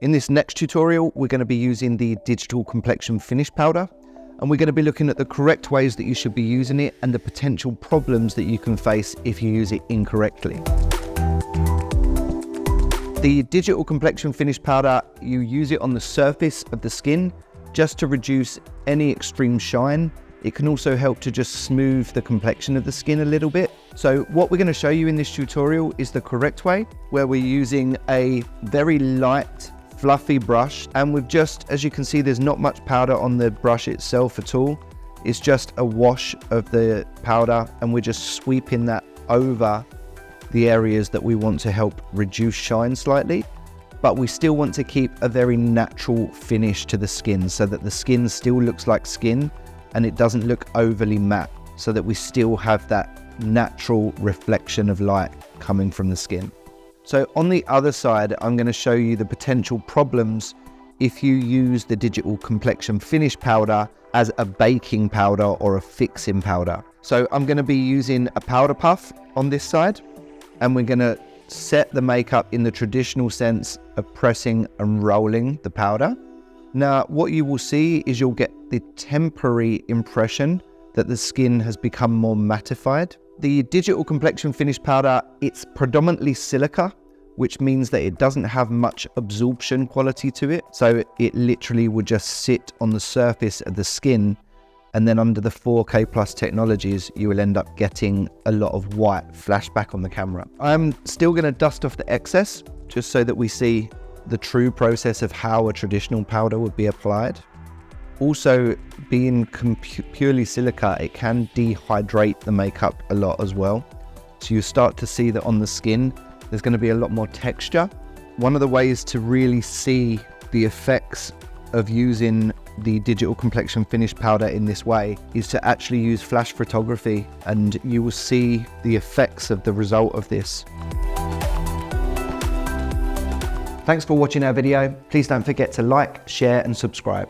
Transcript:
In this next tutorial, we're going to be using the Digital Complexion Finish Powder, and we're going to be looking at the correct ways that you should be using it and the potential problems that you can face if you use it incorrectly. The Digital Complexion Finish Powder, you use it on the surface of the skin just to reduce any extreme shine. It can also help to just smooth the complexion of the skin a little bit. So what we're going to show you in this tutorial is the correct way, where we're using a very light, fluffy brush, and with just, as you can see, there's not much powder on the brush itself at all. It's just a wash of the powder, and we're just sweeping that over the areas that we want to help reduce shine slightly, but we still want to keep a very natural finish to the skin so that the skin still looks like skin and it doesn't look overly matte, so that we still have that natural reflection of light coming from the skin. So on the other side, I'm going to show you the potential problems if you use the Digital Complexion Finish Powder as a baking powder or a fixing powder. So I'm going to be using a powder puff on this side, and we're going to set the makeup in the traditional sense of pressing and rolling the powder. Now, what you will see is you'll get the temporary impression that the skin has become more mattified. The Digital Complexion Finish Powder, it's predominantly silica, which means that it doesn't have much absorption quality to it. So it literally would just sit on the surface of the skin, and then under the 4K plus technologies, you will end up getting a lot of white flashback on the camera. I'm still going to dust off the excess just so that we see the true process of how a traditional powder would be applied. Also, being purely silica, it can dehydrate the makeup a lot as well. So you start to see that on the skin, there's going to be a lot more texture. One of the ways to really see the effects of using the Digital Complexion Finish Powder in this way is to actually use flash photography, and you will see the effects of the result of this. Thanks for watching our video. Please don't forget to like, share and subscribe.